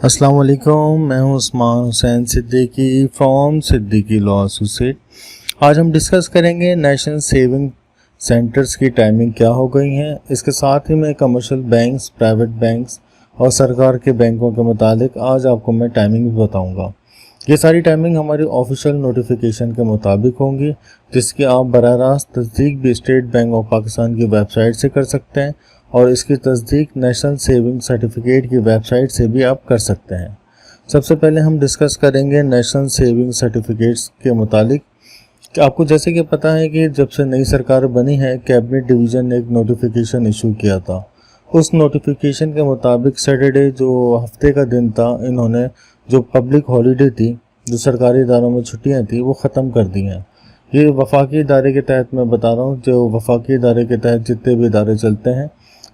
अस्सलाम वालेकुम, मैं हूं Usman Hussain Siddiqui from Siddiqui law associate. आज हम डिस्कस करेंगे नेशनल सेविंग सेंटर्स की टाइमिंग क्या हो गई हैं। इसके साथ ही मैं कमर्शियल बैंक्स, प्राइवेट बैंक्स और सरकार के बैंकों के मुतालिक आज आपको मैं टाइमिंग भी बताऊंगा। ये सारी टाइमिंग हमारी ऑफिशियल नोटिफिकेशन के मुताबिक होंगी, जिसकी आप बराह रास्त तस्दीक भी स्टेट बैंक ऑफ पाकिस्तान की वेबसाइट से कर सकते हैं और इसकी तस्दीक नेशनल सेविंग सर्टिफिकेट की वेबसाइट से भी आप कर सकते हैं। सबसे पहले हम डिस्कस करेंगे नेशनल सेविंग सर्टिफिकेट्स के मुतालिक। आपको जैसे कि पता है कि जब से नई सरकार बनी है, कैबिनेट डिवीज़न ने एक नोटिफिकेशन इशू किया था। उस नोटिफिकेशन के मुताबिक सैटरडे जो हफ्ते का दिन था, इन्होंने जो पब्लिक हॉलीडे थी, जो सरकारी इदारों में छुट्टियां थी, वो ख़त्म कर दी हैं। ये वफाकी इदारे के तहत मैं बता रहा हूँ, जो वफाकी इदारे के तहत जितने भी इदारे चलते हैं,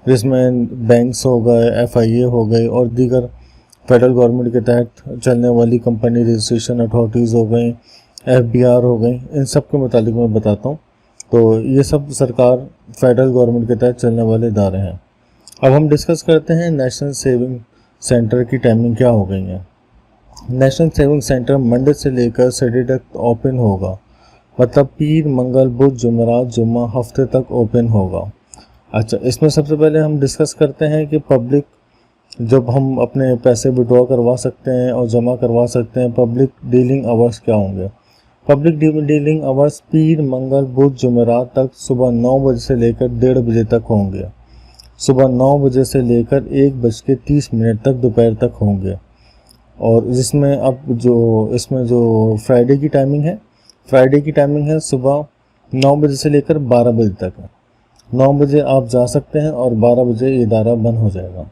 जिसमें बैंक्स हो गए, FIA हो गई और दीगर फेडरल गवर्नमेंट के तहत चलने वाली कंपनी रजिस्ट्रेशन अथॉरिटीज़ हो गई, FBR हो गई, इन सब के मुतालिक मैं बताता हूँ। तो ये सब सरकार फेडरल गवर्नमेंट के तहत चलने वाले इदारे हैं। अब हम डिस्कस करते हैं नेशनल सेविंग सेंटर की टाइमिंग क्या हो गई है। नेशनल सेविंग सेंटर मंडे से लेकर सैटरडे तक ओपन होगा, मतलब पीर, मंगल, बुध, जुमेरात, जुम्मा हफ्ते तक ओपन होगा। अच्छा, इसमें सबसे पहले हम डिस्कस करते हैं कि पब्लिक जब हम अपने पैसे विड्रॉ करवा सकते हैं और जमा करवा सकते हैं, पब्लिक डीलिंग आवर्स क्या होंगे। पब्लिक डीलिंग आवर्स पीर, मंगल, बुध, जुमेरात तक सुबह 9 बजे से लेकर 1:30 बजे तक होंगे। सुबह 9 बजे से लेकर 1:30 तक दोपहर तक होंगे। और जिसमें अब इसमें जो फ्राइडे की टाइमिंग है सुबह 9 बजे से लेकर 12 बजे तक है। 9 बजे आप जा सकते हैं और 12 बजे ये इदारा बंद हो जाएगा।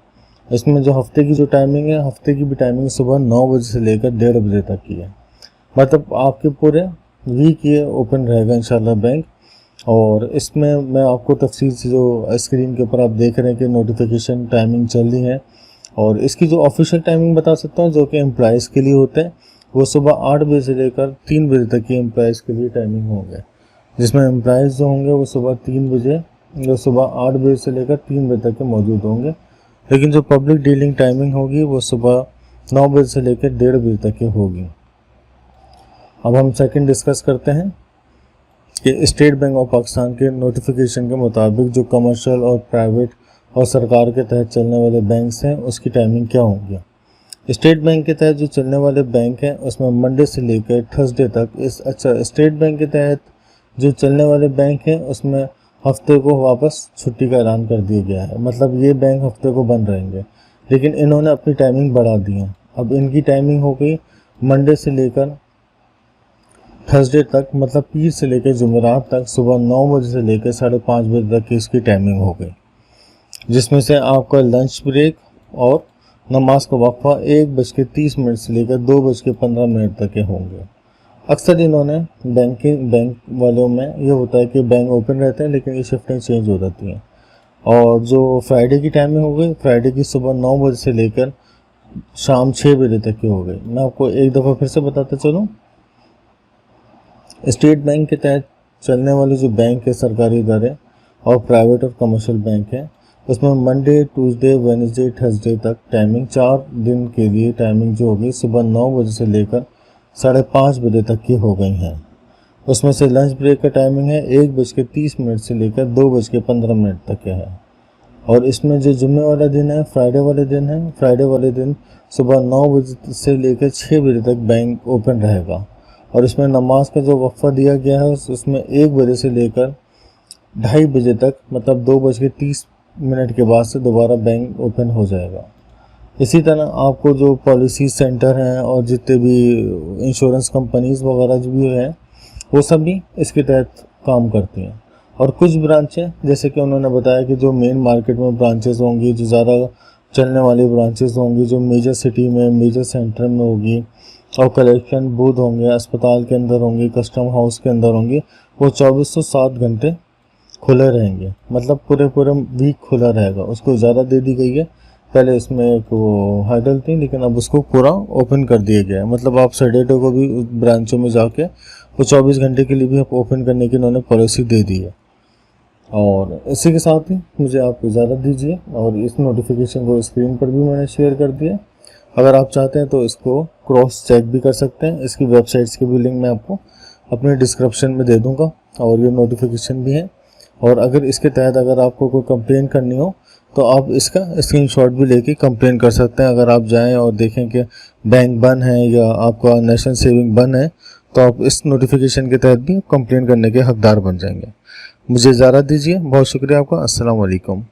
इसमें जो हफ्ते की जो टाइमिंग है, हफ्ते की भी टाइमिंग सुबह 9 बजे से लेकर 1:30 बजे तक की है। मतलब आपके पूरे वीक ये ओपन रहेगा इंशाल्लाह बैंक। और इसमें मैं आपको तफसील से जो स्क्रीन के ऊपर आप देख रहे हैं कि नोटिफिकेशन टाइमिंग चल रही है, और इसकी जो ऑफिशियल टाइमिंग बता सकता हूँ, जो कि एम्प्लॉइज़ के लिए होते हैं, वो सुबह 8 बजे से लेकर 3 बजे तक की एम्प्लॉइज़ के लिए टाइमिंग होंगे। जिसमें एम्प्लॉइज़ जो होंगे वो सुबह 8 बजे से लेकर 3 बजे तक के मौजूद होंगे। लेकिन जो पब्लिक डीलिंग टाइमिंग होगी वो सुबह 9 बजे से लेकर 1:30 बजे तक की होगी। अब हम सेकंड डिस्कस करते हैं कि स्टेट बैंक ऑफ पाकिस्तान के नोटिफिकेशन के मुताबिक जो कमर्शियल और प्राइवेट और सरकार के तहत चलने वाले बैंक्स हैं, उसकी टाइमिंग क्या होंगी। स्टेट बैंक के तहत जो चलने वाले बैंक हैं उसमें मंडे से लेकर थर्सडे तक स्टेट बैंक के तहत जो चलने वाले बैंक हैं उसमें हफ्ते को वापस छुट्टी का ऐलान कर दिया गया है। मतलब ये बैंक हफ्ते को बंद रहेंगे, लेकिन इन्होंने अपनी टाइमिंग बढ़ा दी है। अब इनकी टाइमिंग हो गई मंडे से लेकर थर्सडे तक, मतलब पीर से लेकर जुमेरात तक सुबह 9 बजे से लेकर 5:30 बजे तक की इसकी टाइमिंग हो गई। जिसमें से आपका लंच ब्रेक और नमाज का वक्फा 1:30 से लेकर 2:15 तक के होंगे। अक्सर इन्होंने बैंक वालों में ये होता है कि बैंक ओपन रहते हैं, लेकिन ये शिफ्टें चेंज हो जाती हैं। और जो फ्राइडे की टाइमिंग हो गई, फ्राइडे की सुबह 9 बजे से लेकर शाम 6 बजे तक की हो गई। मैं आपको एक दफ़ा फिर से बताता चलूँ, स्टेट बैंक के तहत चलने वाले जो बैंक है, सरकारी इदारे और प्राइवेट और कमर्शियल बैंक है, उसमें मंडे, ट्यूसडे, वेडनेसडे, थर्सडे तक टाइमिंग 4 दिन के लिए टाइमिंग जो होगी सुबह 9 बजे से लेकर 5:30 बजे तक की हो गई हैं। उसमें से लंच ब्रेक का टाइमिंग है 1:30 से लेकर 2:15 तक के है। और इसमें जो जुम्मे वाला दिन है, फ्राइडे वाले दिन सुबह 9 बजे से लेकर 6 बजे तक बैंक ओपन रहेगा। और इसमें नमाज का जो वक्फा दिया गया है उसमें 1 बजे से लेकर 2:30 बजे तक, मतलब 2:30 के बाद से दोबारा बैंक ओपन हो जाएगा। इसी तरह आपको जो पॉलिसी सेंटर हैं और जितने भी इंश्योरेंस कंपनीज वगैरह जो भी हैं, वो सब भी इसके तहत काम करती हैं। और कुछ ब्रांचें, जैसे कि उन्होंने बताया कि जो मेन मार्केट में ब्रांचेस होंगी, जो ज़्यादा चलने वाली ब्रांचेस होंगी, जो मेजर सिटी में, मेजर सेंटर में होगी, और कलेक्शन बूथ होंगे, अस्पताल के अंदर होंगी, कस्टम हाउस के अंदर होंगी, वो 2407 घंटे खुले रहेंगे। मतलब पूरे वीक खुला रहेगा। उसको ज़्यादा दे दी गई है। पहले इसमें एक वो हाइडल थी, लेकिन अब उसको पूरा ओपन कर दिया गया है। मतलब आप सैटरडे को भी ब्रांचों में जाके वो 24 घंटे के लिए भी आप ओपन करने की इन्होंने पॉलिसी दे दी है। और इसी के साथ ही मुझे आप इजाज़त दीजिए, और इस नोटिफिकेशन को स्क्रीन पर भी मैंने शेयर कर दिया। अगर आप चाहते हैं तो इसको क्रॉस चेक भी कर सकते हैं। इसकी वेबसाइट्स की भी लिंक मैं आपको अपने डिस्क्रिप्शन में दे दूंगा और ये नोटिफिकेशन भी है। और अगर इसके तहत अगर आपको कोई कंप्लेन करनी हो तो आप इसका स्क्रीनशॉट भी लेके कंप्लेन कर सकते हैं। अगर आप जाएं और देखें कि बैंक बंद है या आपका नेशनल सेविंग बंद है तो आप इस नोटिफिकेशन के तहत भी कंप्लेन करने के हकदार बन जाएंगे। मुझे इजाज़त दीजिए। बहुत शुक्रिया आपका। अस्सलाम वालेकुम।